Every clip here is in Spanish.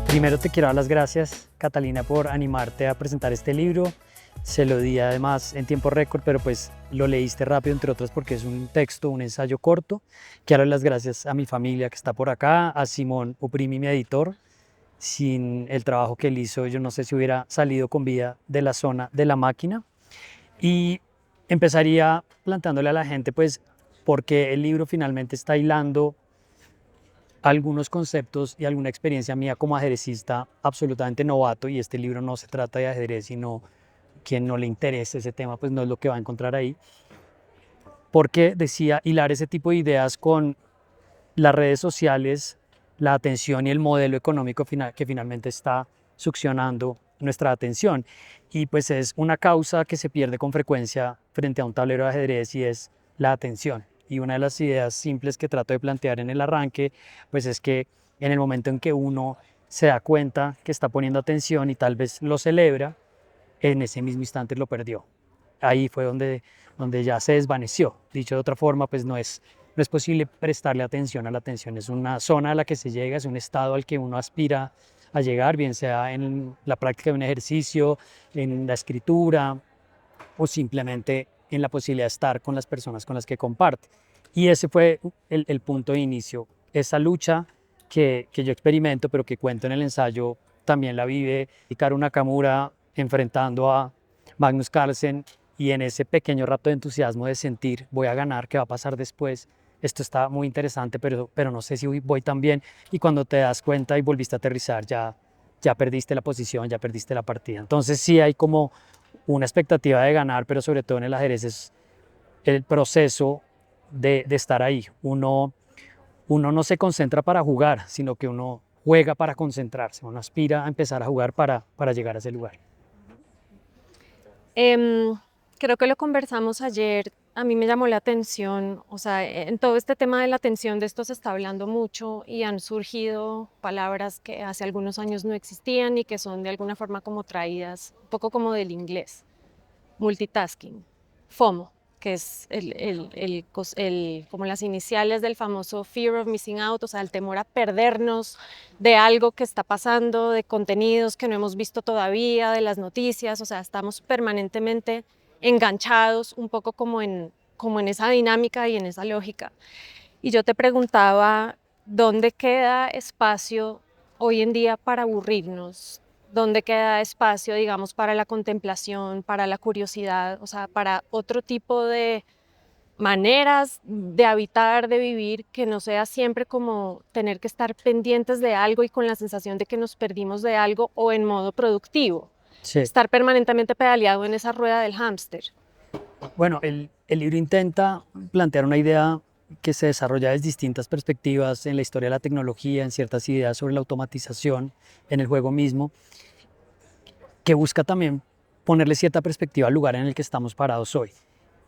Primero te quiero dar las gracias, Catalina, por animarte a presentar este libro. Se lo di además en tiempo récord, pero pues lo leíste rápido, entre otras porque es un texto, un ensayo corto. Quiero dar las gracias a mi familia que está por acá, a Simón Uprimi, mi editor. Sin el trabajo que él hizo, yo no sé si hubiera salido con vida de la zona de la máquina. Y empezaría planteándole a la gente, pues, por qué el libro finalmente está hilando algunos conceptos y alguna experiencia mía como ajedrecista absolutamente novato, y este libro no se trata de ajedrez, sino quien no le interese ese tema, pues no es lo que va a encontrar ahí, porque decía hilar ese tipo de ideas con las redes sociales, la atención y el modelo económico que finalmente está succionando nuestra atención. Y pues es una causa que se pierde con frecuencia frente a un tablero de ajedrez, y es la atención. Y una de las ideas simples que trato de plantear en el arranque, pues es que en el momento en que uno se da cuenta que está poniendo atención y tal vez lo celebra, en ese mismo instante lo perdió. Ahí fue donde ya se desvaneció. Dicho de otra forma, pues no es posible prestarle atención a la atención. Es una zona a la que se llega, es un estado al que uno aspira a llegar, bien sea en la práctica de un ejercicio, en la escritura o simplemente en la posibilidad de estar con las personas con las que comparte. Y ese fue el punto de inicio. Esa lucha que yo experimento, pero que cuento en el ensayo, también la vive Hikaru Nakamura enfrentando a Magnus Carlsen, y en ese pequeño rato de entusiasmo de sentir voy a ganar, ¿qué va a pasar después? Esto está muy interesante, pero no sé si voy tan bien. Y cuando te das cuenta y volviste a aterrizar, ya perdiste la posición, ya perdiste la partida. Entonces sí hay como una expectativa de ganar, pero sobre todo en el ajedrez es el proceso de estar ahí. Uno no se concentra para jugar, sino que uno juega para concentrarse, uno aspira a empezar a jugar para llegar a ese lugar. Em, Creo que lo conversamos ayer. A mí me llamó la atención, o sea, en todo este tema de la atención, de esto se está hablando mucho y han surgido palabras que hace algunos años no existían y que son de alguna forma como traídas, un poco como del inglés. Multitasking, FOMO, que es como las iniciales del famoso Fear of Missing Out, o sea, el temor a perdernos de algo que está pasando, de contenidos que no hemos visto todavía, de las noticias, o sea, estamos permanentemente enganchados un poco como en esa dinámica y en esa lógica. Y yo te preguntaba, ¿dónde queda espacio hoy en día para aburrirnos? ¿Dónde queda espacio, digamos, para la contemplación, para la curiosidad, o sea, para otro tipo de maneras de habitar, de vivir, que no sea siempre como tener que estar pendientes de algo y con la sensación de que nos perdimos de algo o en modo productivo? Sí. Estar permanentemente pedaleado en esa rueda del hámster. Bueno, el libro intenta plantear una idea que se desarrolla desde distintas perspectivas en la historia de la tecnología, en ciertas ideas sobre la automatización, en el juego mismo, que busca también ponerle cierta perspectiva al lugar en el que estamos parados hoy.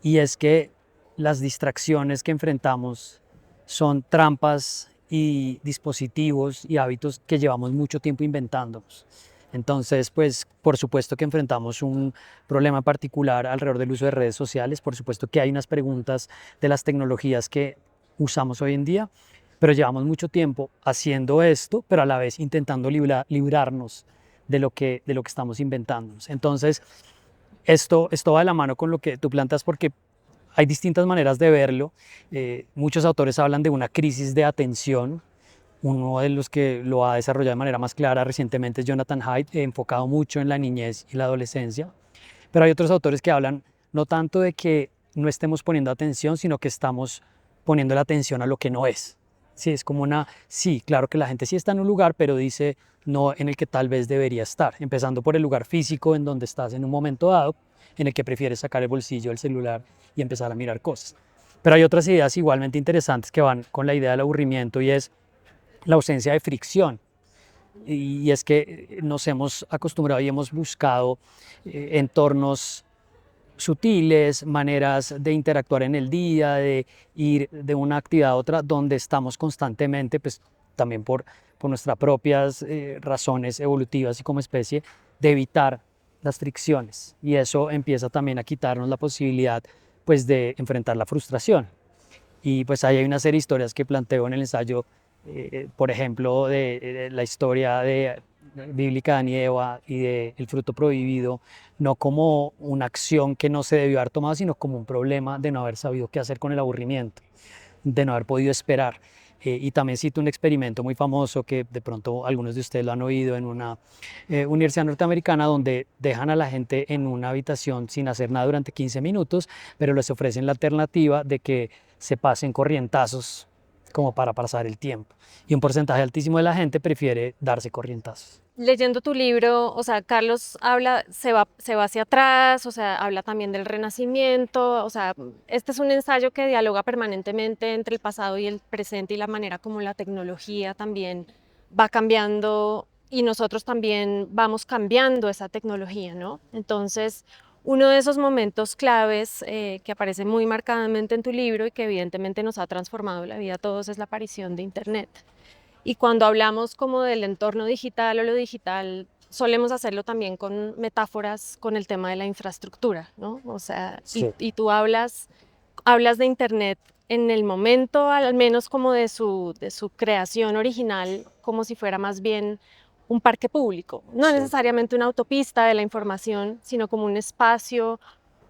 Y es que las distracciones que enfrentamos son trampas y dispositivos y hábitos que llevamos mucho tiempo inventándonos. Entonces, pues, por supuesto que enfrentamos un problema particular alrededor del uso de redes sociales, por supuesto que hay unas preguntas de las tecnologías que usamos hoy en día, pero llevamos mucho tiempo haciendo esto, pero a la vez intentando librarnos de lo que estamos inventándonos. Entonces, esto va de la mano con lo que tú planteas, porque hay distintas maneras de verlo. Muchos autores hablan de una crisis de atención. Uno de los que lo ha desarrollado de manera más clara recientemente es Jonathan Haidt, enfocado mucho en la niñez y la adolescencia. Pero hay otros autores que hablan no tanto de que no estemos poniendo atención, sino que estamos poniendo la atención a lo que no es. Sí, es como sí, claro que la gente sí está en un lugar, pero dice no en el que tal vez debería estar, empezando por el lugar físico en donde estás en un momento dado, en el que prefieres sacar el bolsillo, el celular y empezar a mirar cosas. Pero hay otras ideas igualmente interesantes que van con la idea del aburrimiento, y es la ausencia de fricción. Y es que nos hemos acostumbrado y hemos buscado entornos sutiles, maneras de interactuar en el día, de ir de una actividad a otra, donde estamos constantemente, pues también por nuestras propias razones evolutivas y como especie, de evitar las fricciones. Y eso empieza también a quitarnos la posibilidad, pues, de enfrentar la frustración. Y pues ahí hay una serie de historias que planteo en el ensayo, por ejemplo, de la historia de bíblica de Adán y Eva y de el fruto prohibido, no como una acción que no se debió haber tomado, sino como un problema de no haber sabido qué hacer con el aburrimiento, de no haber podido esperar. Y también cito un experimento muy famoso que de pronto algunos de ustedes lo han oído en una universidad norteamericana donde dejan a la gente en una habitación sin hacer nada durante 15 minutos, pero les ofrecen la alternativa de que se pasen corrientazos como para pasar el tiempo. Y un porcentaje altísimo de la gente prefiere darse corrientazos. Leyendo tu libro, o sea, Carlos habla, se va hacia atrás, o sea, habla también del Renacimiento, o sea, este es un ensayo que dialoga permanentemente entre el pasado y el presente y la manera como la tecnología también va cambiando y nosotros también vamos cambiando esa tecnología, ¿no? Entonces, uno de esos momentos claves que aparece muy marcadamente en tu libro y que evidentemente nos ha transformado la vida a todos es la aparición de Internet. Y cuando hablamos como del entorno digital o lo digital, solemos hacerlo también con metáforas con el tema de la infraestructura, ¿no? O sea, Sí. y tú hablas de Internet en el momento, al menos como de su creación original, como si fuera más bien un parque público, no Sí. necesariamente una autopista de la información, sino como un espacio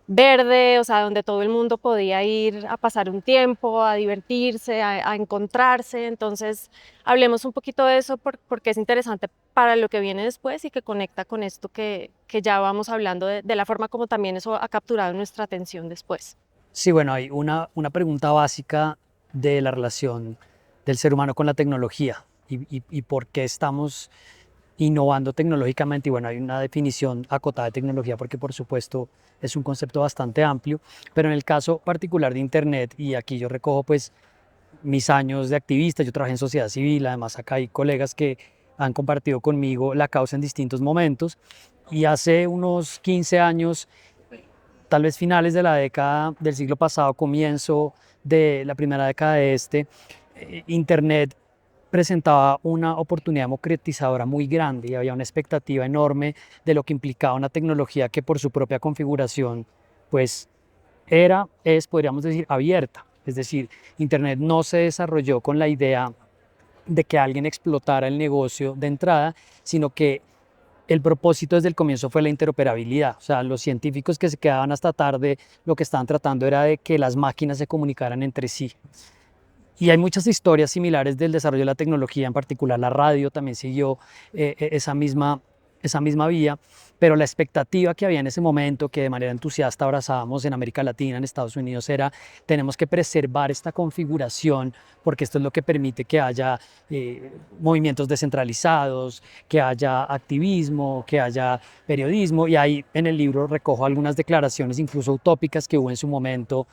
verde, o sea, donde todo el mundo podía ir a pasar un tiempo, a divertirse, a encontrarse. Entonces, hablemos un poquito de eso porque es interesante para lo que viene después y que conecta con esto que ya vamos hablando de la forma como también eso ha capturado nuestra atención después. Sí, bueno, hay una pregunta básica de la relación del ser humano con la tecnología y por qué estamos innovando tecnológicamente. Y bueno, hay una definición acotada de tecnología porque por supuesto es un concepto bastante amplio, pero en el caso particular de Internet, y aquí yo recojo pues mis años de activista, yo trabajé en sociedad civil, además acá hay colegas que han compartido conmigo la causa en distintos momentos, y hace unos 15 años, tal vez finales de la década del siglo pasado, comienzo de la primera década de Internet presentaba una oportunidad democratizadora muy grande y había una expectativa enorme de lo que implicaba una tecnología que por su propia configuración, pues podríamos decir, abierta. Es decir, Internet no se desarrolló con la idea de que alguien explotara el negocio de entrada, sino que el propósito desde el comienzo fue la interoperabilidad. O sea, los científicos que se quedaban hasta tarde, lo que estaban tratando era de que las máquinas se comunicaran entre sí. Y hay muchas historias similares del desarrollo de la tecnología, en particular la radio también siguió esa misma vía, pero la expectativa que había en ese momento, que de manera entusiasta abrazábamos en América Latina, en Estados Unidos, era: tenemos que preservar esta configuración porque esto es lo que permite que haya movimientos descentralizados, que haya activismo, que haya periodismo. Y ahí en el libro recojo algunas declaraciones incluso utópicas que hubo en su momento.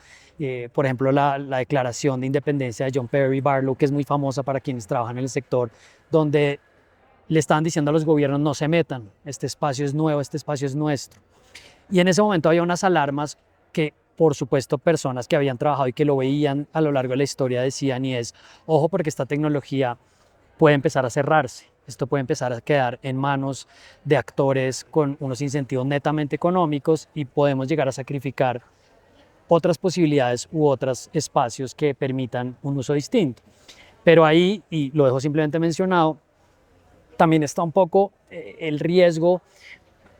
Por ejemplo, la declaración de independencia de John Perry Barlow, que es muy famosa para quienes trabajan en el sector, donde le estaban diciendo a los gobiernos: no se metan, este espacio es nuevo, este espacio es nuestro. Y en ese momento había unas alarmas que, por supuesto, personas que habían trabajado y que lo veían a lo largo de la historia decían, y es: ojo, porque esta tecnología puede empezar a cerrarse. Esto puede empezar a quedar en manos de actores con unos incentivos netamente económicos y podemos llegar a sacrificar otras posibilidades u otros espacios que permitan un uso distinto. Pero ahí, y lo dejo simplemente mencionado, también está un poco el riesgo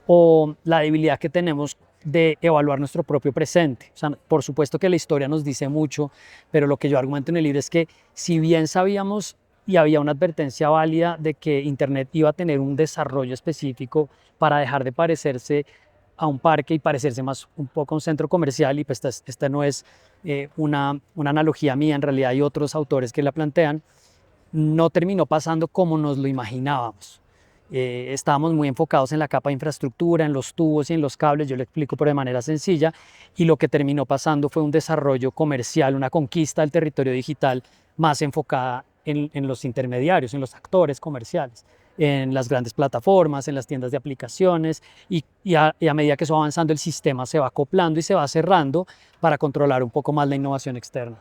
o la debilidad que tenemos de evaluar nuestro propio presente. O sea, por supuesto que la historia nos dice mucho, pero lo que yo argumento en el libro es que si bien sabíamos y había una advertencia válida de que Internet iba a tener un desarrollo específico para dejar de parecerse a un parque y parecerse más un poco a un centro comercial, y pues esta no es una analogía mía, en realidad hay otros autores que la plantean, no terminó pasando como nos lo imaginábamos. Estábamos muy enfocados en la capa de infraestructura, en los tubos y en los cables, yo lo explico pero de manera sencilla, y lo que terminó pasando fue un desarrollo comercial, una conquista del territorio digital más enfocada en los intermediarios, en los actores comerciales, en las grandes plataformas, en las tiendas de aplicaciones, y a medida que eso va avanzando el sistema se va acoplando y se va cerrando para controlar un poco más la innovación externa.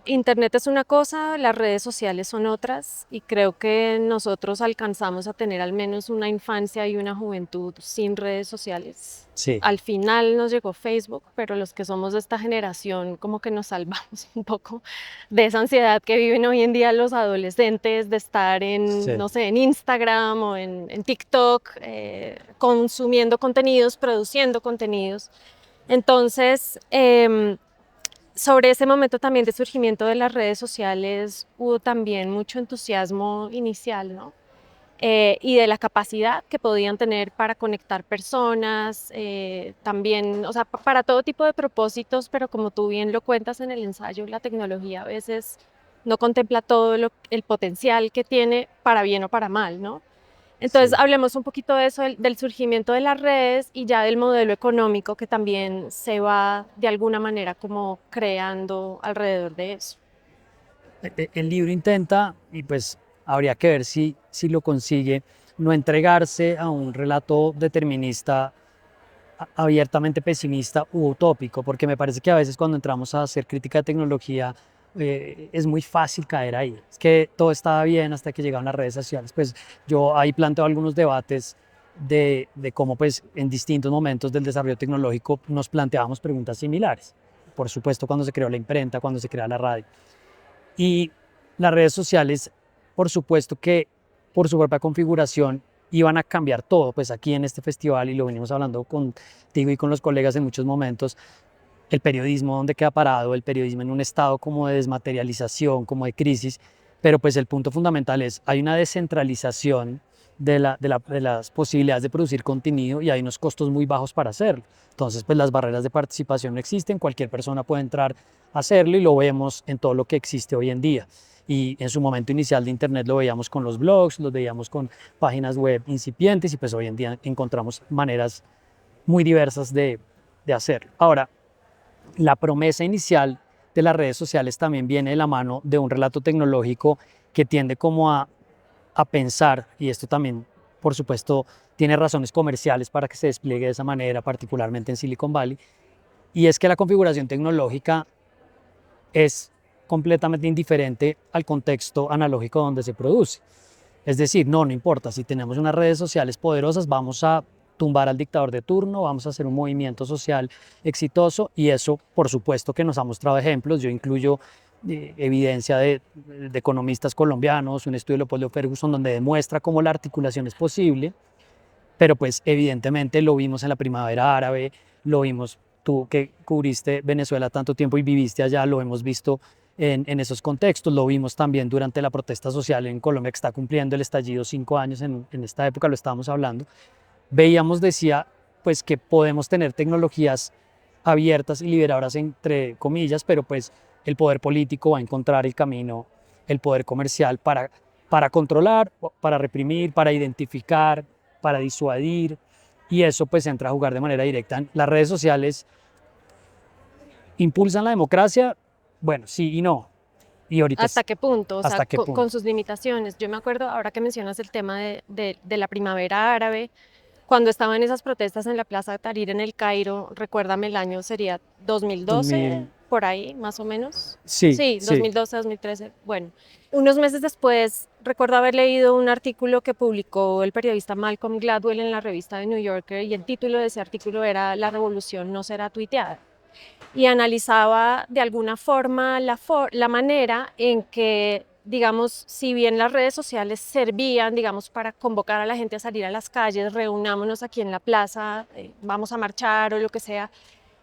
Internet es una cosa, las redes sociales son otras, y creo que nosotros alcanzamos a tener al menos una infancia y una juventud sin redes sociales. Sí, Al final nos llegó Facebook, pero los que somos de esta generación como que nos salvamos un poco de esa ansiedad que viven hoy en día los adolescentes de estar en, sí. no sé, en Instagram o en TikTok, consumiendo contenidos, produciendo contenidos. Entonces, sobre ese momento también de surgimiento de las redes sociales hubo también mucho entusiasmo inicial, ¿no? Y de la capacidad que podían tener para conectar personas, también, o sea, para todo tipo de propósitos, pero como tú bien lo cuentas en el ensayo, la tecnología a veces no contempla todo el potencial que tiene para bien o para mal, ¿no? Entonces, Sí. hablemos un poquito de eso, del surgimiento de las redes y ya del modelo económico que también se va de alguna manera como creando alrededor de eso. El libro intenta, y pues habría que ver si lo consigue, no entregarse a un relato determinista abiertamente pesimista u utópico, porque me parece que a veces cuando entramos a hacer crítica de tecnología es muy fácil caer ahí. Es que todo estaba bien hasta que llegaron las redes sociales. Pues yo ahí planteo algunos debates de cómo pues en distintos momentos del desarrollo tecnológico nos planteábamos preguntas similares. Por supuesto, cuando se creó la imprenta, cuando se creó la radio. Y las redes sociales, por supuesto que por su propia configuración iban a cambiar todo, pues aquí en este festival, y lo venimos hablando contigo y con los colegas en muchos momentos, el periodismo dónde queda parado, el periodismo en un estado como de desmaterialización, como de crisis, pero pues el punto fundamental es, hay una descentralización de las posibilidades de producir contenido y hay unos costos muy bajos para hacerlo. Entonces, pues las barreras de participación no existen, cualquier persona puede entrar a hacerlo y lo vemos en todo lo que existe hoy en día. Y en su momento inicial de Internet lo veíamos con los blogs, lo veíamos con páginas web incipientes y pues hoy en día encontramos maneras muy diversas de hacerlo. Ahora, la promesa inicial de las redes sociales también viene de la mano de un relato tecnológico que tiende como a pensar, y esto también, por supuesto, tiene razones comerciales para que se despliegue de esa manera, particularmente en Silicon Valley, y es que la configuración tecnológica es completamente indiferente al contexto analógico donde se produce. Es decir, no importa, si tenemos unas redes sociales poderosas, vamos a tumbar al dictador de turno, vamos a hacer un movimiento social exitoso y eso, por supuesto, que nos ha mostrado ejemplos. Yo incluyo evidencia de economistas colombianos, un estudio de Leopoldo Ferguson donde demuestra cómo la articulación es posible, pero pues evidentemente lo vimos en la primavera árabe, lo vimos tú que cubriste Venezuela tanto tiempo y viviste allá, lo hemos visto en esos contextos, lo vimos también durante la protesta social en Colombia que está cumpliendo el estallido 5 años en esta época, lo estábamos hablando, veíamos, decía, pues que podemos tener tecnologías abiertas y liberadoras entre comillas, pero pues el poder político va a encontrar el camino, el poder comercial para controlar, para reprimir, para identificar, para disuadir, y eso pues entra a jugar de manera directa. Las redes sociales impulsan la democracia, bueno, sí y no, y ahorita ¿Hasta qué punto? O sea, hasta qué con punto. sus limitaciones. Yo me acuerdo, ahora que mencionas el tema de la primavera árabe, cuando estaban esas protestas en la Plaza Tahrir en el Cairo, recuérdame el año, sería 2012, 2000, por ahí, más o menos. sí, Sí, sí, 2012, 2013. Bueno, unos meses después, recuerdo haber leído un artículo que publicó el periodista Malcolm Gladwell en la revista The New Yorker y el título de ese artículo era La revolución no será tuiteada y analizaba de alguna forma la manera en que, digamos, si bien las redes sociales servían, digamos, para convocar a la gente a salir a las calles, reunámonos aquí en la plaza, vamos a marchar o lo que sea,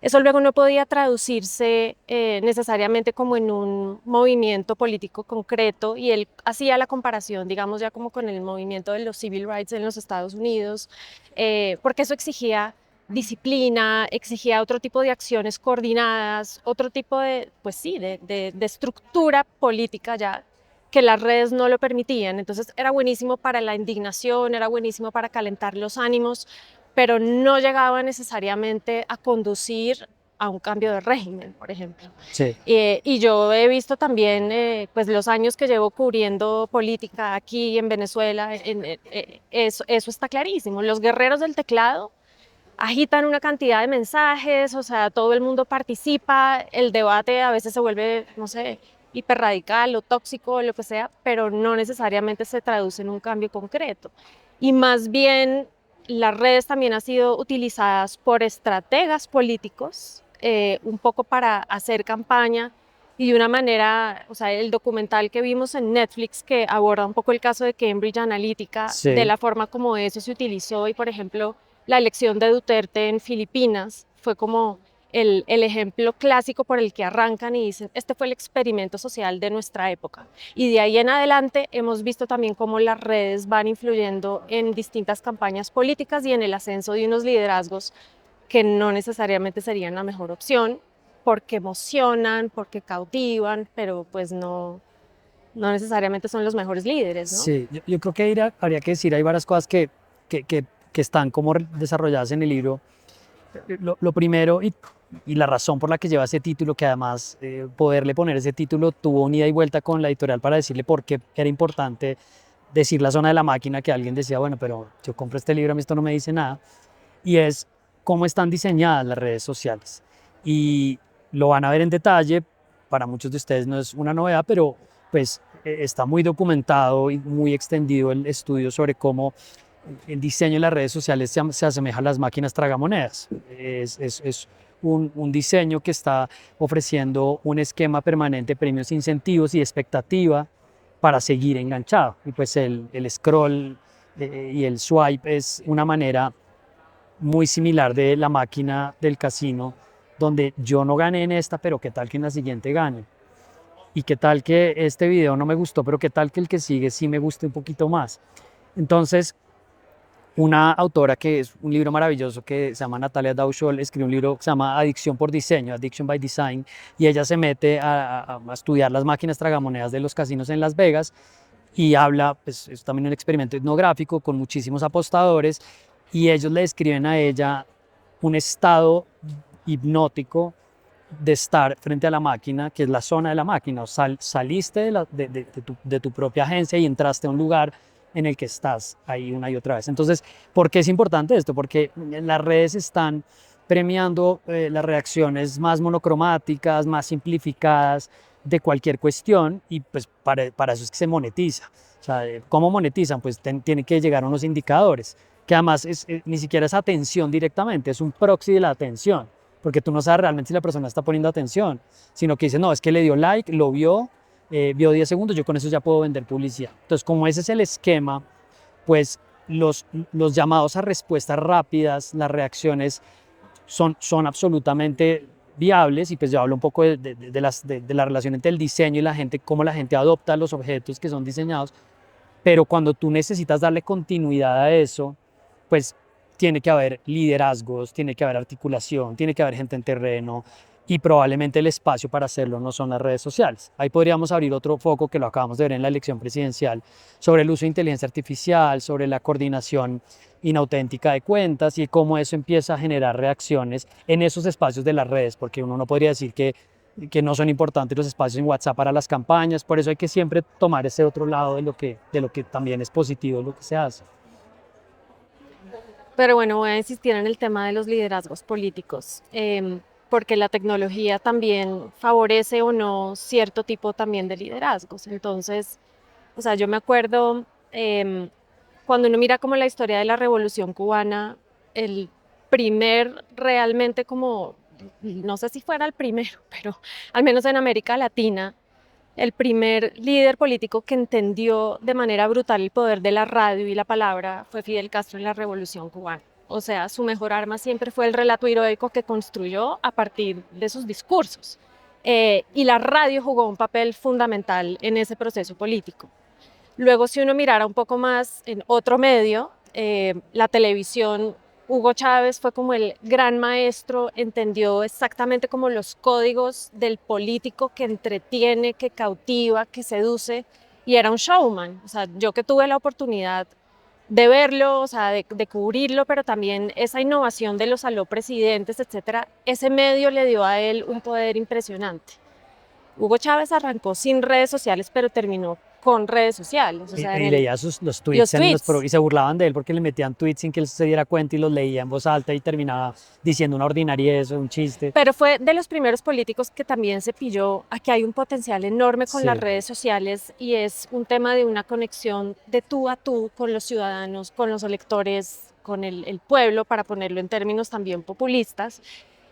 eso luego no podía traducirse necesariamente como en un movimiento político concreto y él hacía la comparación, digamos, ya como con el movimiento de los civil rights en los Estados Unidos, porque eso exigía disciplina, exigía otro tipo de acciones coordinadas, otro tipo de, pues sí, de estructura política ya que las redes no lo permitían. Entonces era buenísimo para la indignación, era buenísimo para calentar los ánimos, pero no llegaba necesariamente a conducir a un cambio de régimen, por ejemplo. sí. Y yo he visto también pues los años que llevo cubriendo política aquí en Venezuela, eso está clarísimo. Los guerreros del teclado agitan una cantidad de mensajes, o sea, todo el mundo participa, el debate a veces se vuelve, no sé, hiperradical o tóxico o lo que sea, pero no necesariamente se traduce en un cambio concreto. Y más bien las redes también han sido utilizadas por estrategas políticos, un poco para hacer campaña y de una manera, o sea, el documental que vimos en Netflix que aborda un poco el caso de Cambridge Analytica, de Sí, la forma como eso se utilizó y, por ejemplo, la elección de Duterte en Filipinas fue como el ejemplo clásico por el que arrancan y dicen, este fue el experimento social de nuestra época. Y de ahí en adelante hemos visto también cómo las redes van influyendo en distintas campañas políticas y en el ascenso de unos liderazgos que no necesariamente serían la mejor opción, porque emocionan, porque cautivan, pero pues no necesariamente son los mejores líderes, ¿no? sí, yo creo que habría que decir, hay varias cosas que, que, que están como desarrolladas en el libro. Lo primero y la razón por la que lleva ese título, que además poderle poner ese título tuvo un ida y vuelta con la editorial para decirle por qué era importante decir la zona de la máquina, que alguien decía, bueno, pero yo compro este libro, a mí esto no me dice nada, y es cómo están diseñadas las redes sociales. Y lo van a ver en detalle, para muchos de ustedes no es una novedad, pero pues está muy documentado y muy extendido el estudio sobre cómo el diseño de las redes sociales se asemeja a las máquinas tragamonedas. Es un diseño que está ofreciendo un esquema permanente de premios, incentivos y expectativa para seguir enganchado. Y pues el scroll y el swipe es una manera muy similar de la máquina del casino, donde yo no gané en esta, pero qué tal que en la siguiente gane. Y qué tal que este video no me gustó, pero qué tal que el que sigue sí me guste un poquito más. Entonces, una autora que es un libro maravilloso que se llama Natalia Dowsholl, escribe un libro que se llama Adicción por Diseño, Addiction by Design, y ella se mete a estudiar las máquinas tragamonedas de los casinos en Las Vegas y habla, pues es también un experimento etnográfico con muchísimos apostadores y ellos le describen a ella un estado hipnótico de estar frente a la máquina, que es la zona de la máquina. Saliste de tu propia agencia y entraste a un lugar en el que estás ahí una y otra vez. Entonces, ¿por qué es importante esto? Porque las redes están premiando las reacciones más monocromáticas, más simplificadas de cualquier cuestión y pues para eso es que se monetiza. O sea, ¿cómo monetizan? Pues tienen que llegar a unos indicadores, que además ni siquiera es atención directamente, es un proxy de la atención, porque tú no sabes realmente si la persona está poniendo atención, sino que dice, no, es que le dio like, lo vio, vio 10 segundos, yo con eso ya puedo vender publicidad. Entonces, como ese es el esquema, pues los llamados a respuestas rápidas, las reacciones son absolutamente viables y pues yo hablo un poco de la relación entre el diseño y la gente, cómo la gente adopta los objetos que son diseñados, pero cuando tú necesitas darle continuidad a eso, pues tiene que haber liderazgos, tiene que haber articulación, tiene que haber gente en terreno y probablemente el espacio para hacerlo no son las redes sociales. Ahí podríamos abrir otro foco que lo acabamos de ver en la elección presidencial sobre el uso de inteligencia artificial, sobre la coordinación inauténtica de cuentas y cómo eso empieza a generar reacciones en esos espacios de las redes, porque uno no podría decir que no son importantes los espacios en WhatsApp para las campañas, por eso hay que siempre tomar ese otro lado de lo que también es positivo lo que se hace. Pero bueno, voy a insistir en el tema de los liderazgos políticos, porque la tecnología también favorece o no cierto tipo también de liderazgos. Entonces, o sea, yo me acuerdo cuando uno mira como la historia de la Revolución Cubana, el primer realmente como, no sé si fuera el primero, pero al menos en América Latina, el primer líder político que entendió de manera brutal el poder de la radio y la palabra fue Fidel Castro en la Revolución Cubana. O sea, su mejor arma siempre fue el relato heroico que construyó a partir de sus discursos. Y la radio jugó un papel fundamental en ese proceso político. Luego, si uno mirara un poco más en otro medio, la televisión, Hugo Chávez fue como el gran maestro, entendió exactamente como los códigos del político que entretiene, que cautiva, que seduce, y era un showman. O sea, yo que tuve la oportunidad de verlo, o sea, de cubrirlo, pero también esa innovación de los aló presidentes, etcétera, ese medio le dio a él un poder impresionante. Hugo Chávez arrancó sin redes sociales, pero terminó con redes sociales. O sea, Y leía los tweets, los tweets. y se burlaban de él porque le metían tweets sin que él se diera cuenta y los leía en voz alta y terminaba diciendo una ordinariez o un chiste. Pero fue de los primeros políticos que también se pilló a que hay un potencial enorme con las Sí, redes sociales y es un tema de una conexión de tú a tú con los ciudadanos, con los electores, con el pueblo, para ponerlo en términos también populistas.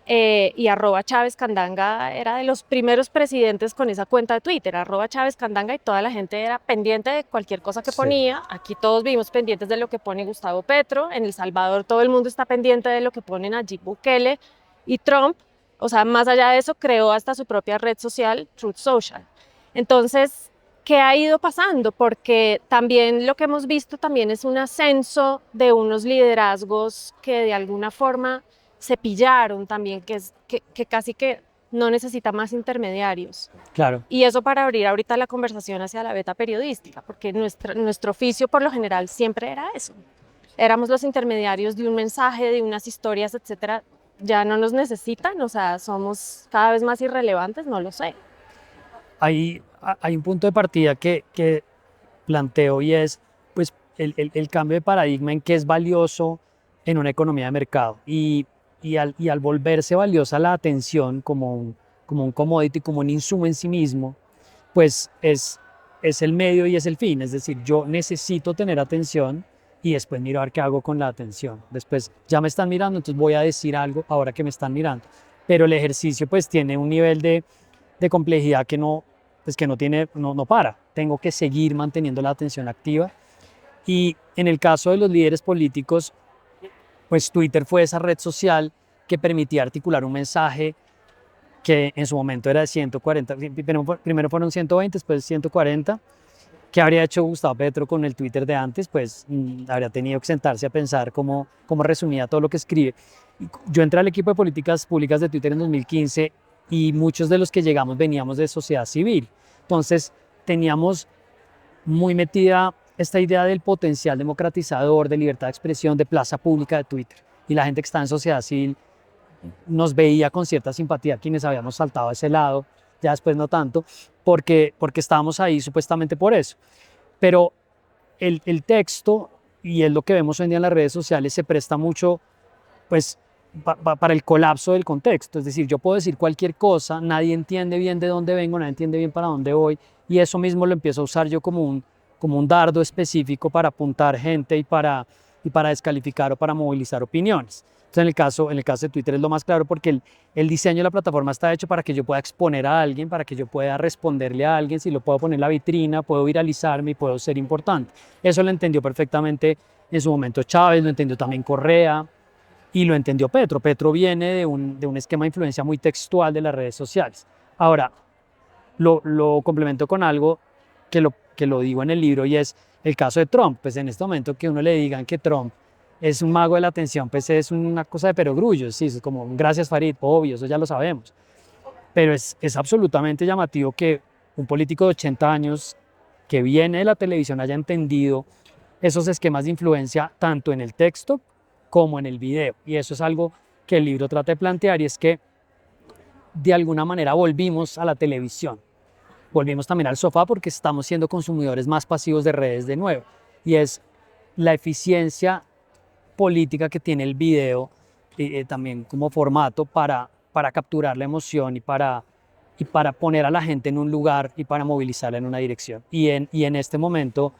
Y arroba Chávez Candanga era de los primeros presidentes con esa cuenta de Twitter, arroba Chávez Candanga, y toda la gente era pendiente de cualquier cosa que sí. ponía. Aquí todos vivimos pendientes de lo que pone Gustavo Petro, en El Salvador todo el mundo está pendiente de lo que ponen Nayib Bukele y Trump. O sea, más allá de eso, creó hasta su propia red social, Truth Social. Entonces, ¿qué ha ido pasando? Porque también lo que hemos visto también es un ascenso de unos liderazgos que de alguna forma se pillaron también, que casi que no necesita más intermediarios. Claro. Y eso para abrir ahorita la conversación hacia la beta periodística, porque nuestro oficio por lo general siempre era eso. Éramos los intermediarios de un mensaje, de unas historias, etcétera. Ya no nos necesitan, o sea, somos cada vez más irrelevantes, no lo sé. Hay un punto de partida que planteo y es pues, el cambio de paradigma en qué es valioso en una economía de mercado. Y al volverse valiosa la atención como un commodity, como un insumo en sí mismo, pues es el medio y es el fin. Es decir, yo necesito tener atención y después miro a ver qué hago con la atención. Después ya me están mirando, entonces voy a decir algo ahora que me están mirando. Pero el ejercicio pues tiene un nivel de complejidad que no, pues, que no, tiene, no para. Tengo que seguir manteniendo la atención activa. Y en el caso de los líderes políticos, pues Twitter fue esa red social que permitía articular un mensaje que en su momento era de 140, primero fueron 120, después 140. ¿Qué habría hecho Gustavo Petro con el Twitter de antes? Pues habría tenido que sentarse a pensar cómo resumía todo lo que escribe. Yo entré al equipo de políticas públicas de Twitter en 2015 y muchos de los que llegamos veníamos de sociedad civil. Entonces teníamos muy metida esta idea del potencial democratizador, de libertad de expresión, de plaza pública de Twitter. Y la gente que está en sociedad civil nos veía con cierta simpatía quienes habíamos saltado a ese lado, ya después no tanto, porque estábamos ahí supuestamente por eso. Pero el texto, y es lo que vemos hoy en día en las redes sociales, se presta mucho pues, para el colapso del contexto. Es decir, yo puedo decir cualquier cosa, nadie entiende bien de dónde vengo, nadie entiende bien para dónde voy, y eso mismo lo empiezo a usar yo como un dardo específico para apuntar gente y para descalificar o para movilizar opiniones. Entonces, en el caso de Twitter es lo más claro porque el diseño de la plataforma está hecho para que yo pueda exponer a alguien, para que yo pueda responderle a alguien, si lo puedo poner en la vitrina, puedo viralizarme y puedo ser importante. Eso lo entendió perfectamente en su momento Chávez, lo entendió también Correa y lo entendió Petro. Petro viene de un esquema de influencia muy textual de las redes sociales. Ahora, lo complemento con algo que lo digo en el libro y es el caso de Trump. Pues en este momento que uno le digan que Trump es un mago de la atención, pues es una cosa de perogrullo, sí, es como gracias Farid, obvio, eso ya lo sabemos. Pero es absolutamente llamativo que un político de 80 años que viene de la televisión haya entendido esos esquemas de influencia tanto en el texto como en el video. Y eso es algo que el libro trata de plantear y es que de alguna manera volvimos a la televisión. Volvimos también al sofá porque estamos siendo consumidores más pasivos de redes de nuevo. Y es la eficiencia política que tiene el video también como formato para capturar la emoción y para poner a la gente en un lugar y para movilizarla en una dirección. Y en este momento,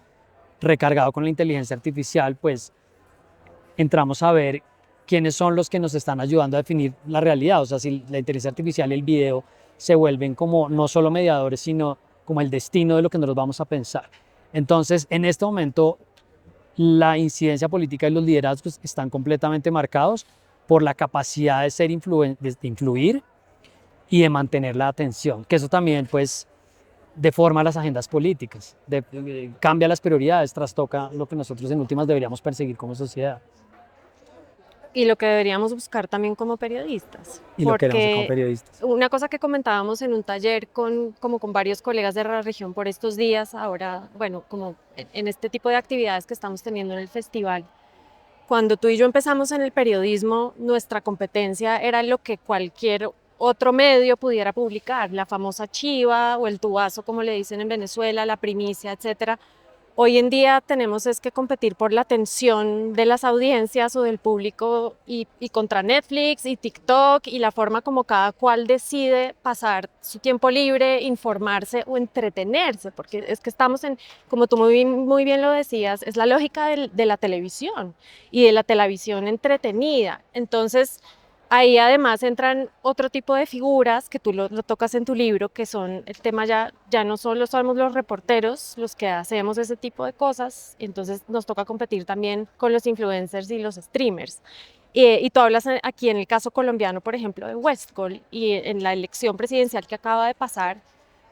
recargado con la inteligencia artificial, pues entramos a ver quiénes son los que nos están ayudando a definir la realidad. O sea, si la inteligencia artificial y el video se vuelven como no solo mediadores, sino como el destino de lo que nos vamos a pensar. Entonces, en este momento, la incidencia política y los liderazgos están completamente marcados por la capacidad de de influir y de mantener la atención, que eso también pues deforma las agendas políticas, cambia las prioridades, trastoca lo que nosotros en últimas deberíamos perseguir como sociedad. Y lo que deberíamos buscar también como periodistas, Y lo queremos hacer como porque periodistas. una cosa que comentábamos en un taller como con varios colegas de la región por estos días, ahora, bueno, como en este tipo de actividades que estamos teniendo en el festival, cuando tú y yo empezamos en el periodismo, nuestra competencia era lo que cualquier otro medio pudiera publicar, la famosa chiva o el tubazo, como le dicen en Venezuela, la primicia, etcétera. Hoy en día tenemos es que competir por la atención de las audiencias o del público y contra Netflix y TikTok y la forma como cada cual decide pasar su tiempo libre, informarse o entretenerse, porque es que estamos en, como tú muy bien lo decías, es la lógica de la televisión y de la televisión entretenida. Entonces, ahí además entran otro tipo de figuras que tú lo tocas en tu libro, que son el tema ya no solo somos los reporteros los que hacemos ese tipo de cosas, entonces nos toca competir también con los influencers y los streamers. Y tú hablas aquí en el caso colombiano, por ejemplo, de Westcol y en la elección presidencial que acaba de pasar,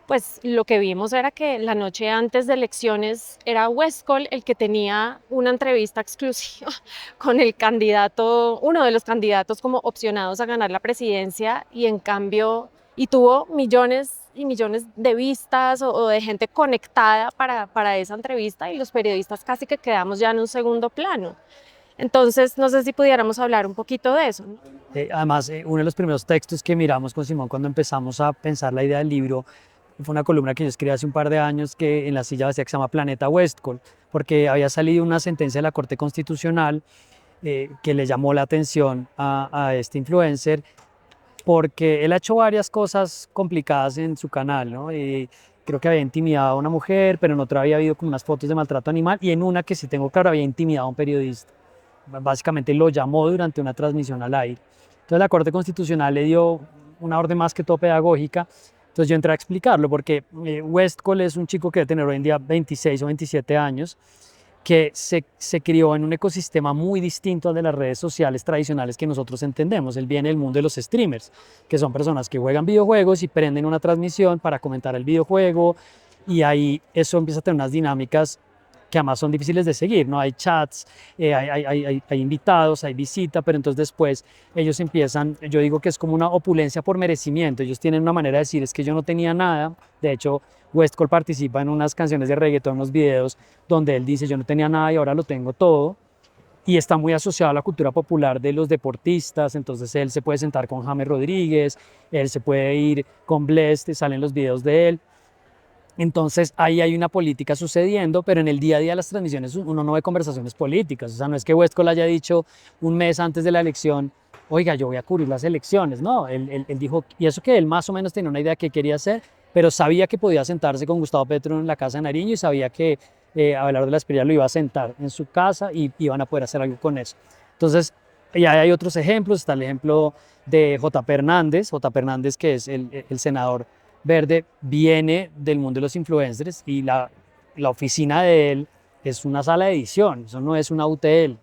pues lo que vimos era que la noche antes de elecciones era Westcol el que tenía una entrevista exclusiva con el candidato, uno de los candidatos como opcionados a ganar la presidencia y en cambio, y tuvo millones y millones de vistas o de gente conectada para esa entrevista y los periodistas casi que quedamos ya en un segundo plano. Entonces, no sé si pudiéramos hablar un poquito de eso, ¿no? Además, uno de los primeros textos que miramos con Simón cuando empezamos a pensar la idea del libro fue una columna que yo escribí hace un par de años que en la silla vacía que se llama Planeta Westcol, porque había salido una sentencia de la Corte Constitucional que le llamó la atención a este influencer porque él ha hecho varias cosas complicadas en su canal, ¿no? Creo que había intimidado a una mujer, pero en otra había habido como unas fotos de maltrato animal y en una que sí tengo claro había intimidado a un periodista. Básicamente lo llamó durante una transmisión al aire. Entonces la Corte Constitucional le dio una orden más que todo pedagógica. Entonces yo entré a explicarlo porque Westcol es un chico que debe tener hoy en día 26 o 27 años, que se crió en un ecosistema muy distinto al de las redes sociales tradicionales que nosotros entendemos. Él viene del mundo de los streamers, que son personas que juegan videojuegos y prenden una transmisión para comentar el videojuego y ahí eso empieza a tener unas dinámicas que además son difíciles de seguir, ¿no? Hay chats, hay invitados, hay visita, pero entonces después ellos empiezan, yo digo que es como una opulencia por merecimiento, ellos tienen una manera de decir, es que yo no tenía nada, de hecho Westcol participa en unas canciones de reggaetón, unos videos donde él dice, yo no tenía nada y ahora lo tengo todo, y está muy asociado a la cultura popular de los deportistas, entonces él se puede sentar con James Rodríguez, él se puede ir con Blest, salen los videos de él. Entonces ahí hay una política sucediendo, pero en el día a día de las transmisiones uno no ve conversaciones políticas. O sea, no es que Westcol haya dicho un mes antes de la elección, oiga, yo voy a cubrir las elecciones. No, él dijo, y eso que él más o menos tenía una idea de qué quería hacer, pero sabía que podía sentarse con Gustavo Petro en la casa de Nariño y sabía que Abelardo de la Espriella lo iba a sentar en su casa y iban a poder hacer algo con eso. Entonces, ya hay otros ejemplos. Está el ejemplo de J.P. Hernández, J.P. Hernández que es el senador verde, viene del mundo de los influencers y la oficina de él es una sala de edición, eso no es una UTL,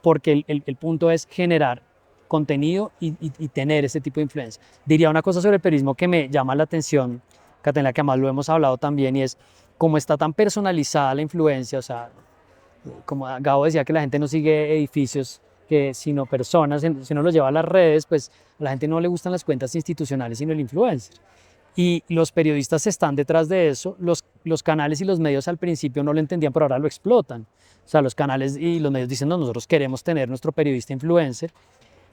porque el punto es generar contenido y tener ese tipo de influencia. Diría una cosa sobre el periodismo que me llama la atención, Catena, que además lo hemos hablado también, y es cómo está tan personalizada la influencia, o sea, como Gabo decía que la gente no sigue edificios, sino personas, si uno lo lleva a las redes, pues a la gente no le gustan las cuentas institucionales, sino el influencer. Y los periodistas están detrás de eso, los canales y los medios al principio no lo entendían, pero ahora lo explotan. O sea, los canales y los medios dicen, no, nosotros queremos tener nuestro periodista influencer,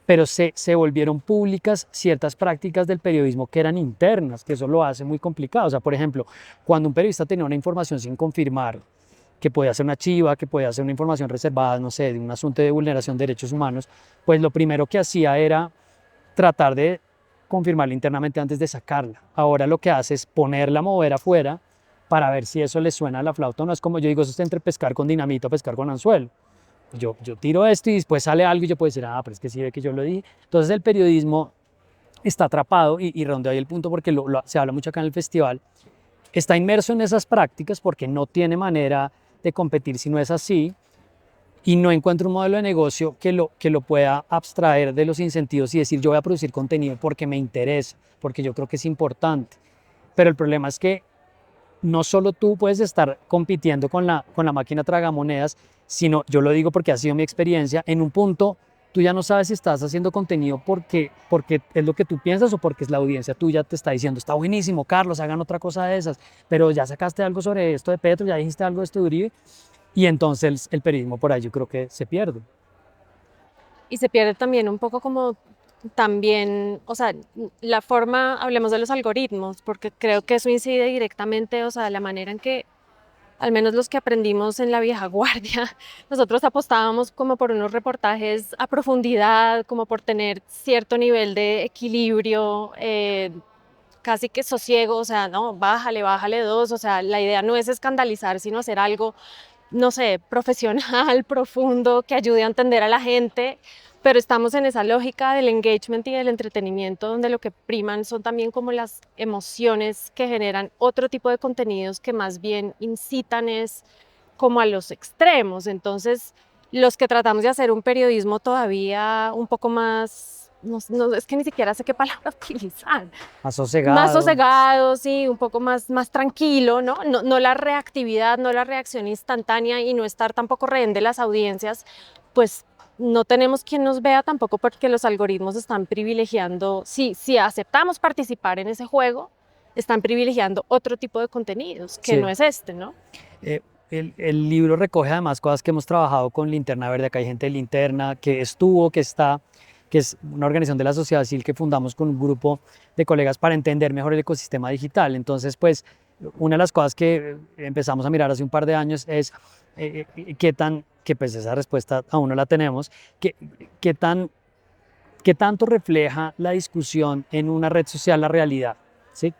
pero se volvieron públicas ciertas prácticas del periodismo que eran internas, que eso lo hace muy complicado. O sea, por ejemplo, cuando un periodista tenía una información sin confirmar, que podía ser una chiva, que podía ser una información reservada, no sé, de un asunto de vulneración de derechos humanos, pues lo primero que hacía era tratar de confirmarla internamente antes de sacarla. Ahora lo que hace es ponerla a mover afuera para ver si eso le suena a la flauta o no. Es como yo digo, eso es entre pescar con dinamita o pescar con anzuelo. Yo tiro esto y después sale algo y yo puedo decir, ah, pero es que sí ve que yo lo dije. Entonces el periodismo está atrapado y donde hay el punto, porque se habla mucho acá en el festival, está inmerso en esas prácticas porque no tiene manera de competir si no es así, y no encuentro un modelo de negocio que lo pueda abstraer de los incentivos y decir yo voy a producir contenido porque me interesa, porque yo creo que es importante. Pero el problema es que no solo tú puedes estar compitiendo con la máquina tragamonedas, sino, yo lo digo porque ha sido mi experiencia, en un punto tú ya no sabes si estás haciendo contenido porque es lo que tú piensas o porque es la audiencia tuya te está diciendo, está buenísimo, Carlos, hagan otra cosa de esas, pero ya sacaste algo sobre esto de Petro, ya dijiste algo de esto de Uribe, y entonces el periodismo por ahí yo creo que se pierde. Y se pierde también un poco como también, o sea, la forma, hablemos de los algoritmos, porque creo que eso incide directamente, o sea, la manera en que, al menos los que aprendimos en la vieja guardia, nosotros apostábamos como por unos reportajes a profundidad, como por tener cierto nivel de equilibrio, casi que sosiego, o sea, no, bájale, bájale dos, o sea, la idea no es escandalizar, sino hacer algo, no sé, profesional, profundo, que ayude a entender a la gente, pero estamos en esa lógica del engagement y del entretenimiento, donde lo que priman son también como las emociones que generan otro tipo de contenidos que más bien incitan es como a los extremos. Entonces, los que tratamos de hacer un periodismo todavía un poco más, es que ni siquiera sé qué palabra utilizar, Más más sosegado. sosegado, sí, un poco más tranquilo, ¿no? No la reactividad, no la reacción instantánea y no estar tampoco rehén de las audiencias, pues no tenemos quien nos vea tampoco porque los algoritmos están privilegiando, si aceptamos participar en ese juego, están privilegiando otro tipo de contenidos que no Sí. es este, ¿no? Eh, el libro recoge además cosas que hemos trabajado con Linterna Verde. Acá hay gente de Linterna que estuvo, que está, que es una organización de la sociedad civil que fundamos con un grupo de colegas para entender mejor el ecosistema digital. Entonces, pues, una de las cosas que empezamos a mirar hace un par de años es qué tan, que pues esa respuesta aún no la tenemos, qué, qué tan, qué tanto refleja la discusión en una red social la realidad, ¿sí?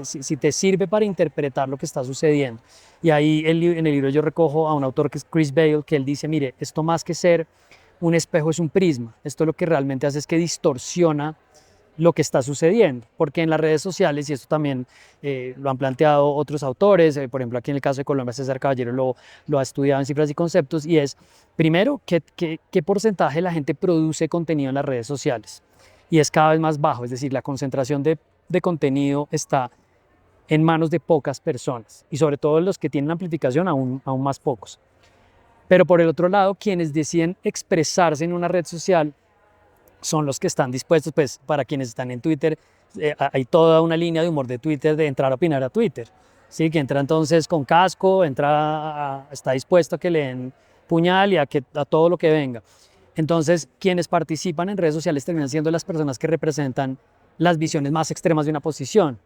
Si te sirve para interpretar lo que está sucediendo. Y ahí en el libro yo recojo a un autor que es Chris Bale, que él dice, mire, esto más que ser un espejo es un prisma. Esto lo que realmente hace es que distorsiona lo que está sucediendo, porque en las redes sociales, y esto también lo han planteado otros autores, por ejemplo aquí en el caso de Colombia César Caballero lo ha estudiado en cifras y conceptos, y es, primero, qué porcentaje de la gente produce contenido en las redes sociales, y es cada vez más bajo, es decir, la concentración de contenido está en manos de pocas personas, y sobre todo los que tienen amplificación aún más pocos. Pero por el otro lado, quienes deciden expresarse en una red social son los que están dispuestos, pues para quienes están en Twitter, hay toda una línea de humor de Twitter de entrar a opinar a Twitter, ¿sí? Que entra entonces con casco, está dispuesto a que le den puñal y a todo lo que venga. Entonces, quienes participan en redes sociales terminan siendo las personas que representan las visiones más extremas de una posición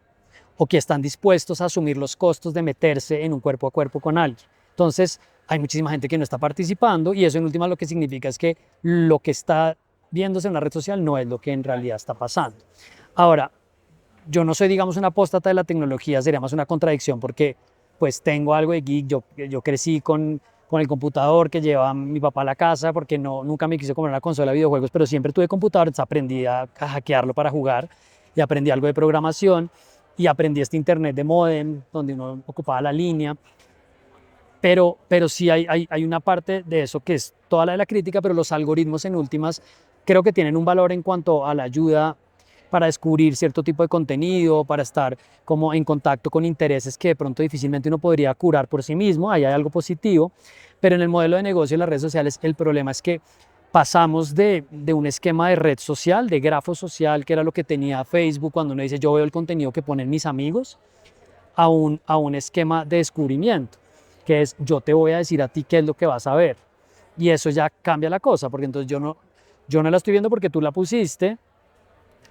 o que están dispuestos a asumir los costos de meterse en un cuerpo a cuerpo con alguien. Entonces, hay muchísima gente que no está participando y eso en última lo que significa es que lo que está viéndose en una red social no es lo que en realidad está pasando. Ahora, yo no soy, digamos, una apóstata de la tecnología, sería más una contradicción porque pues tengo algo de geek, yo crecí con el computador que llevaba mi papá a la casa porque nunca me quiso comprar una consola de videojuegos, pero siempre tuve computador, entonces aprendí a hackearlo para jugar y aprendí algo de programación y aprendí este internet de modem donde uno ocupaba la línea. Pero sí hay una parte de eso que es toda la de la crítica, pero los algoritmos en últimas creo que tienen un valor en cuanto a la ayuda para descubrir cierto tipo de contenido, para estar como en contacto con intereses que de pronto difícilmente uno podría curar por sí mismo, ahí hay algo positivo, pero en el modelo de negocio de las redes sociales el problema es que pasamos de un esquema de red social, de grafo social, que era lo que tenía Facebook cuando uno dice yo veo el contenido que ponen mis amigos, a un esquema de descubrimiento, que es yo te voy a decir a ti qué es lo que vas a ver. Y eso ya cambia la cosa, porque entonces yo no la estoy viendo porque tú la pusiste,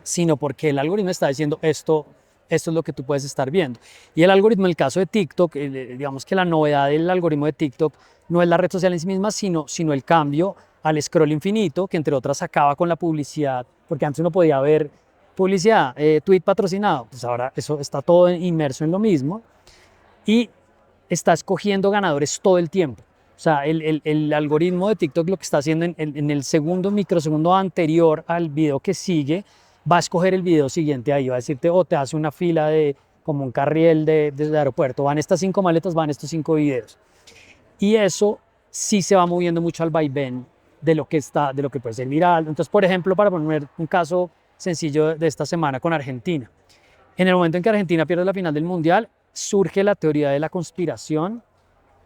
sino porque el algoritmo está diciendo esto es lo que tú puedes estar viendo. Y el algoritmo, en el caso de TikTok, digamos que la novedad del algoritmo de TikTok no es la red social en sí misma, sino el cambio al scroll infinito, que entre otras acaba con la publicidad, porque antes uno podía ver publicidad, tweet patrocinado, pues ahora eso está todo inmerso en lo mismo y está escogiendo ganadores todo el tiempo. O sea, el algoritmo de TikTok lo que está haciendo en el segundo, microsegundo anterior al video que sigue, va a escoger el video siguiente ahí, va a decirte, o te hace una fila de como un carriel de aeropuerto, van estas 5 maletas, van estos 5 videos. Y eso sí se va moviendo mucho al vaivén de lo que puede ser viral. Entonces, por ejemplo, para poner un caso sencillo de esta semana con Argentina. En el momento en que Argentina pierde la final del Mundial, surge la teoría de la conspiración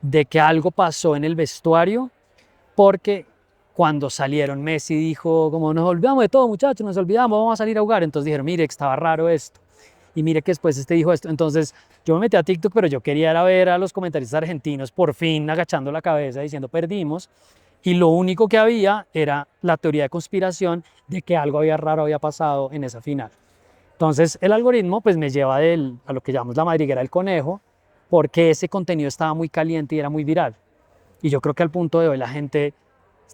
de que algo pasó en el vestuario porque cuando salieron Messi dijo como nos olvidamos de todo muchachos, nos olvidamos, vamos a salir a jugar. Entonces dijeron, mire, que estaba raro esto. Y mire que después dijo esto. Entonces yo me metí a TikTok, pero yo quería ver a los comentaristas argentinos por fin agachando la cabeza diciendo perdimos. y lo único que había era la teoría de conspiración de que algo raro había pasado en esa final. Entonces el algoritmo pues me lleva a lo que llamamos la madriguera del conejo, porque ese contenido estaba muy caliente y era muy viral. Y yo creo que al punto de hoy la gente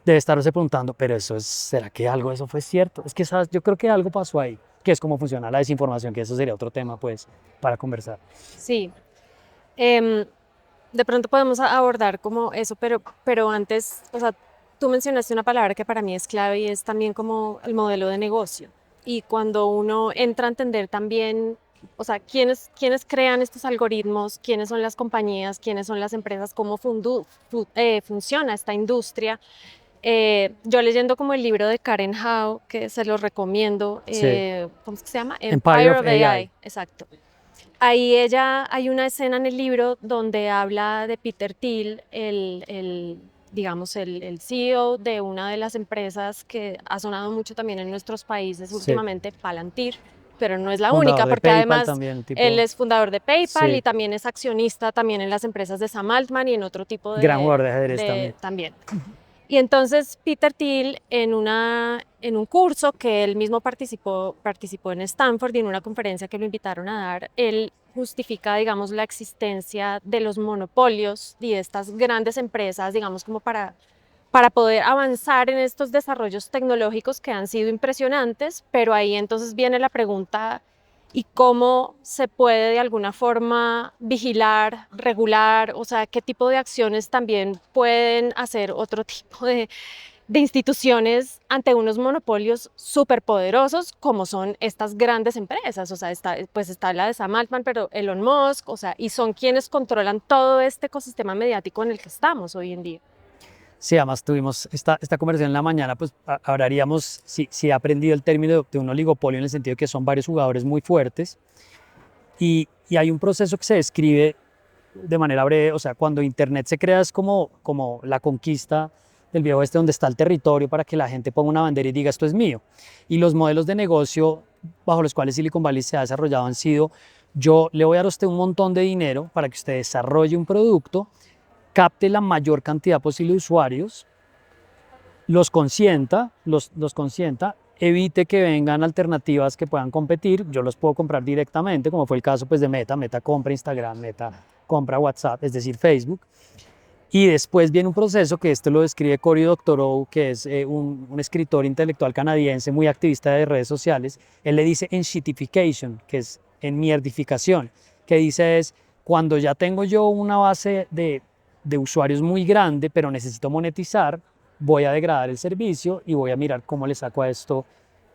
debe estarse preguntando, pero ¿será que algo de eso fue cierto? Es que ¿sabes? Yo creo que algo pasó ahí, que es cómo funciona la desinformación, que eso sería otro tema pues para conversar. Sí. Em, de pronto podemos abordar como eso, pero antes, o sea, tú mencionaste una palabra que para mí es clave y es también como el modelo de negocio. Y cuando uno entra a entender también, o sea, quiénes crean estos algoritmos, quiénes son las compañías, quiénes son las empresas, cómo funciona esta industria. Yo leyendo como el libro de Karen Howe, que se los recomiendo, Sí. ¿cómo es que se llama? Empire Empire of of AI. AI, exacto. Ahí hay una escena en el libro donde habla de Peter Thiel, digamos, el CEO de una de las empresas que ha sonado mucho también en nuestros países Sí. últimamente, Palantir, pero no es la única, Fundador de porque PayPal además también, él tipo, es fundador de PayPal y sí, también es accionista también en las empresas de Sam Altman y en otro tipo gran jugador de ajedrez de también. también. Y entonces Peter Thiel en un curso que él mismo participó en Stanford y en una conferencia que lo invitaron a dar, él justifica, digamos, la existencia de los monopolios y de estas grandes empresas, digamos, como para poder avanzar en estos desarrollos tecnológicos que han sido impresionantes, pero ahí entonces viene la pregunta, ¿y cómo se puede de alguna forma vigilar, regular? O sea, ¿qué tipo de acciones también pueden hacer otro tipo de instituciones ante unos monopolios superpoderosos como son estas grandes empresas? O sea, pues está la de Sam Altman, pero Elon Musk, o sea, y son quienes controlan todo este ecosistema mediático en el que estamos hoy en día. Sí, además tuvimos esta conversación en la mañana, pues hablaríamos, si he aprendido el término de un oligopolio en el sentido de que son varios jugadores muy fuertes y hay un proceso que se describe de manera breve, o sea, cuando Internet se crea es como la conquista del viejo oeste donde está el territorio para que la gente ponga una bandera y diga esto es mío. Y los modelos de negocio bajo los cuales Silicon Valley se ha desarrollado han sido, yo le voy a dar a usted un montón de dinero para que usted desarrolle un producto, capte la mayor cantidad posible de usuarios, los consienta, evite que vengan alternativas que puedan competir, yo los puedo comprar directamente, como fue el caso pues, de Meta, Meta compra Instagram, Meta compra WhatsApp, es decir, Facebook, y después viene un proceso que esto lo describe Cory Doctorow, que es un escritor intelectual canadiense muy activista de redes sociales, él le dice enshittification, que es enmierdificación, que dice es cuando ya tengo yo una base de usuarios muy grande, pero necesito monetizar, voy a degradar el servicio y voy a mirar cómo le saco a esto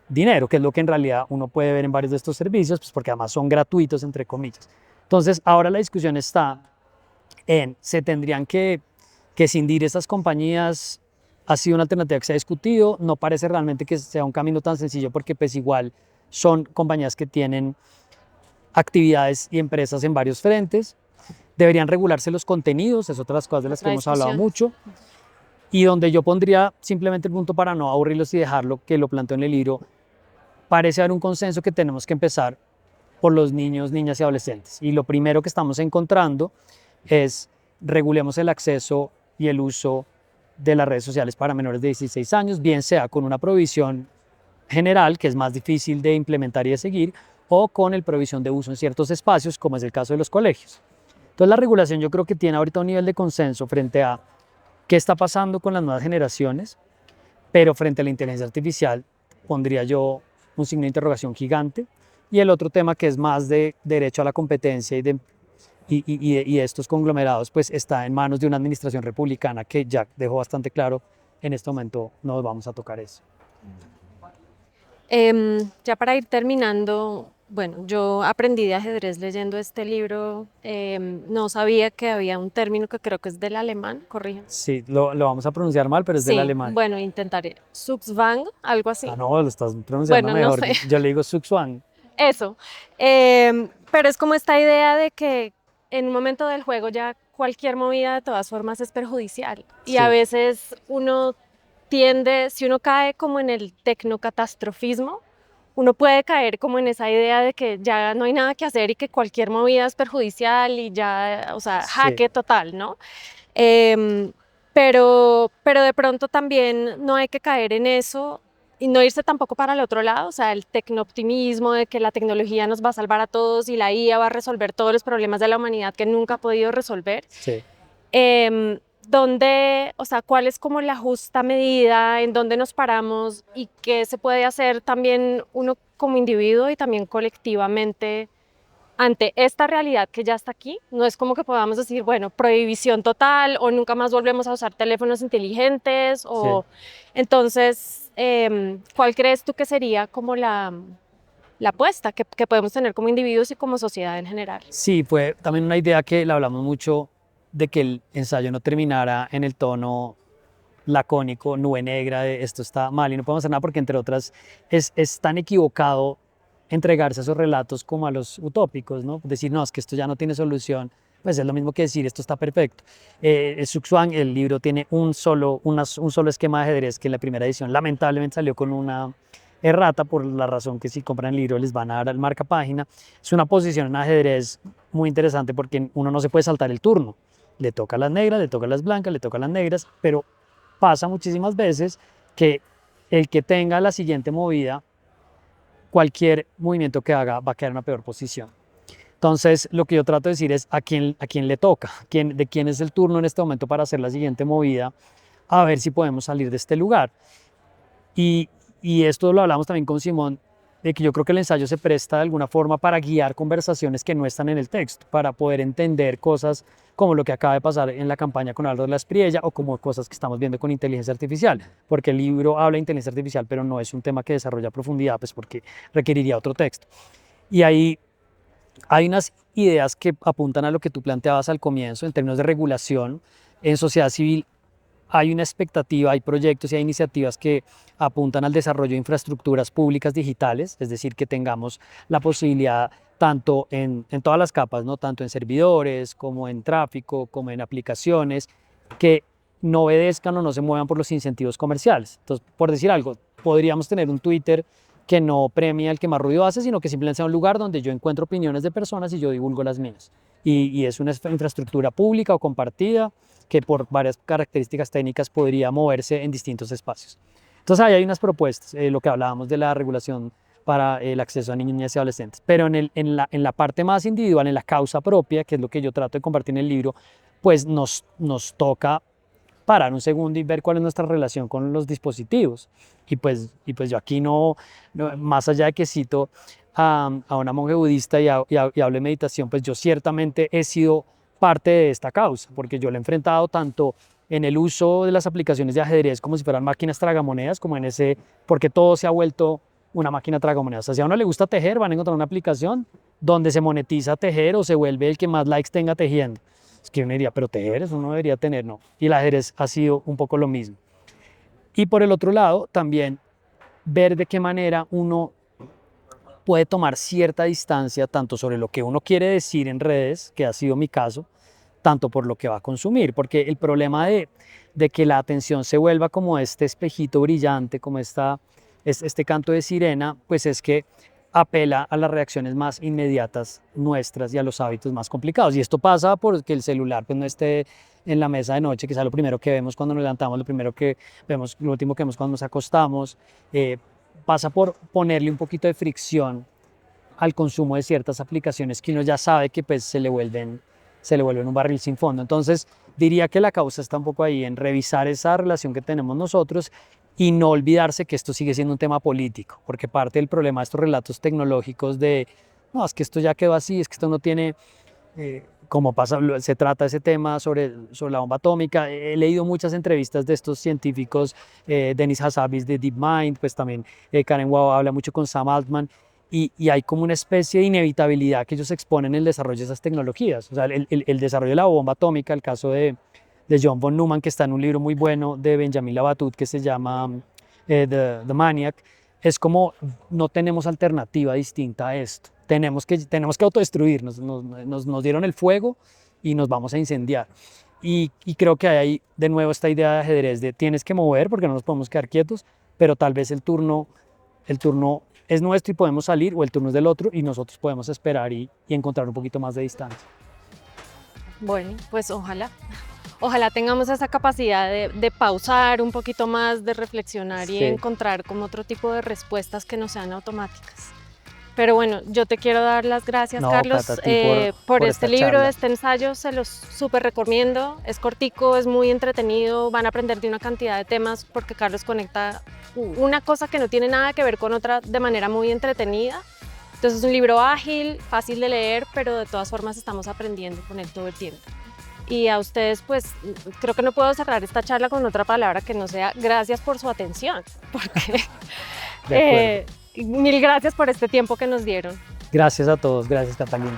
dinero, que es lo que en realidad uno puede ver en varios de estos servicios, pues porque además son gratuitos, entre comillas. Entonces, ahora la discusión está en, se tendrían que escindir estas compañías, ha sido una alternativa que se ha discutido, no parece realmente que sea un camino tan sencillo porque pues igual son compañías que tienen actividades y empresas en varios frentes, deberían regularse los contenidos, es otra de las cosas de las que Otra hemos hablado discusión. mucho, y donde yo pondría simplemente el punto para no aburrirlos y dejarlo, que lo planteo en el libro, parece haber un consenso que tenemos que empezar por los niños, niñas y adolescentes. Y lo primero que estamos encontrando es regulemos el acceso y el uso de las redes sociales para menores de 16 años, bien sea con una provisión general, que es más difícil de implementar y de seguir, o con el provisión de uso en ciertos espacios, como es el caso de los colegios. Entonces la regulación yo creo que tiene ahorita un nivel de consenso frente a qué está pasando con las nuevas generaciones, pero frente a la inteligencia artificial pondría yo un signo de interrogación gigante. Y el otro tema que es más de derecho a la competencia y estos conglomerados, pues está en manos de una administración republicana que ya dejó bastante claro, en este momento no vamos a tocar eso. Ya para ir terminando, bueno, yo aprendí de ajedrez leyendo este libro. No sabía que había un término que creo que es del alemán, corrígeme. Sí, lo vamos a pronunciar mal, pero es del Sí, alemán. bueno, intentaré. Zugzwang, algo Ah, así. no, lo estás pronunciando Bueno, no mejor. sé, Yo le digo Zugzwang. eso. Pero es como esta idea de que en un momento del juego ya cualquier movida de todas formas es perjudicial. Y a Sí, veces uno tiende, si uno cae como en el tecnocatastrofismo, uno puede caer como en esa idea de que ya no hay nada que hacer y que cualquier movida es perjudicial y ya, o sea, sí. jaque total, ¿no? Em, pero de pronto también no hay que caer en eso y no irse tampoco para el otro lado, o sea, el tecnooptimismo de que la tecnología nos va a salvar a todos y la IA va a resolver todos los problemas de la humanidad que nunca ha podido resolver. Sí. ¿Dónde, o sea, cuál es como la justa medida, en dónde nos paramos y qué se puede hacer también uno como individuo y también colectivamente ante esta realidad que ya está aquí? No es como que podamos decir, bueno, prohibición total o nunca más volvemos a usar teléfonos inteligentes Sí. o entonces, ¿cuál crees tú que sería como la apuesta que podemos tener como individuos y como sociedad en general? Sí, fue también una idea que la hablamos mucho de que el ensayo no terminara en el tono lacónico, nube negra, de esto está mal y no podemos hacer nada porque, entre otras, es tan equivocado entregarse a esos relatos como a los utópicos, ¿no? Decir, no, es que esto ya no tiene solución, pues es lo mismo que decir, esto está perfecto. Xuxuan, el libro tiene un solo esquema de ajedrez que en la primera edición lamentablemente salió con una errata por la razón que si compran el libro les van a dar al marca página. Es una posición en ajedrez muy interesante porque uno no se puede saltar el turno. Le toca a las negras, le toca a las blancas, le toca a las negras, pero pasa muchísimas veces que el que tenga la siguiente movida, cualquier movimiento que haga va a quedar en una peor posición. Entonces, lo que yo trato de decir es a quién le toca, de quién es el turno en este momento para hacer la siguiente movida, a ver si podemos salir de este lugar. Y, y esto lo hablamos también con Simón, de que yo creo que el ensayo se presta de alguna forma para guiar conversaciones que no están en el texto, para poder entender cosas como lo que acaba de pasar en la campaña con Álvaro de la Espriella o como cosas que estamos viendo con inteligencia artificial, porque el libro habla de inteligencia artificial, pero no es un tema que desarrolla a profundidad, pues porque requeriría otro texto. Y ahí hay unas ideas que apuntan a lo que tú planteabas al comienzo en términos de regulación. En sociedad civil hay una expectativa, hay proyectos y hay iniciativas que apuntan al desarrollo de infraestructuras públicas digitales, es decir, que tengamos la posibilidad tanto en todas las capas, ¿no? Tanto en servidores como en tráfico, como en aplicaciones, que no obedezcan o no se muevan por los incentivos comerciales. Entonces, por decir algo, podríamos tener un Twitter que no premia al que más ruido hace, sino que simplemente sea un lugar donde yo encuentro opiniones de personas y yo divulgo las mías. Y es una infraestructura pública o compartida que por varias características técnicas podría moverse en distintos espacios. Entonces ahí hay unas propuestas, lo que hablábamos de la regulación para el acceso a niños, niñas y adolescentes. Pero en la parte más individual, en la causa propia, que es lo que yo trato de compartir en el libro, pues nos toca parar un segundo y ver cuál es nuestra relación con los dispositivos. Y pues yo aquí más allá de que cito a una monja budista y hablo de meditación, pues yo ciertamente he sido parte de esta causa, porque yo lo he enfrentado tanto en el uso de las aplicaciones de ajedrez como si fueran máquinas tragamonedas, como en ese, porque todo se ha vuelto una máquina tragamonedas. O sea, si a uno le gusta tejer, van a encontrar una aplicación donde se monetiza tejer o se vuelve el que más likes tenga tejiendo. Es que uno diría, pero tejer, eso no debería tener, no. Y el ajedrez ha sido un poco lo mismo. Y por el otro lado, también ver de qué manera uno puede tomar cierta distancia tanto sobre lo que uno quiere decir en redes, que ha sido mi caso, tanto por lo que va a consumir, porque el problema de que la atención se vuelva como este espejito brillante, como este canto de sirena, pues es que apela a las reacciones más inmediatas nuestras y a los hábitos más complicados. Y esto pasa porque el celular pues no esté en la mesa de noche, que es lo primero que vemos cuando nos levantamos, lo primero que vemos, lo último que vemos cuando nos acostamos. Pasa por ponerle un poquito de fricción al consumo de ciertas aplicaciones que uno ya sabe que pues se le vuelven un barril sin fondo. Entonces diría que la causa está un poco ahí en revisar esa relación que tenemos nosotros y no olvidarse que esto sigue siendo un tema político, porque parte del problema de estos relatos tecnológicos de, no, es que esto ya quedó así, es que esto no tiene, como pasa, se trata ese tema sobre la bomba atómica. He leído muchas entrevistas de estos científicos, Denis Hassabis de DeepMind, pues también Karen Wow habla mucho con Sam Altman, y hay como una especie de inevitabilidad que ellos exponen en el desarrollo de esas tecnologías. O sea, el desarrollo de la bomba atómica, el caso de John von Neumann, que está en un libro muy bueno de Benjamin Labatut que se llama The Maniac, es como no tenemos alternativa distinta a esto. Tenemos que autodestruirnos, nos dieron el fuego y nos vamos a incendiar. Y creo que hay de nuevo esta idea de ajedrez de tienes que mover porque no nos podemos quedar quietos, pero tal vez el turno es nuestro y podemos salir, o el turno es del otro y nosotros podemos esperar y encontrar un poquito más de distancia. Bueno, pues ojalá tengamos esa capacidad de pausar un poquito más, de reflexionar y Sí. encontrar como otro tipo de respuestas que no sean automáticas. Pero bueno, yo te quiero dar las gracias, No, Carlos, Cata, a ti por esta este libro, charla. este ensayo, se los súper recomiendo. Es cortico, es muy entretenido, van a aprender de una cantidad de temas porque Carlos conecta una cosa que no tiene nada que ver con otra de manera muy entretenida. Entonces es un libro ágil, fácil de leer, pero de todas formas estamos aprendiendo con él todo el tiempo. Y a ustedes, pues, creo que no puedo cerrar esta charla con otra palabra que no sea gracias por su atención, porque De acuerdo. mil gracias por este tiempo que nos dieron. Gracias a todos, gracias Catalina.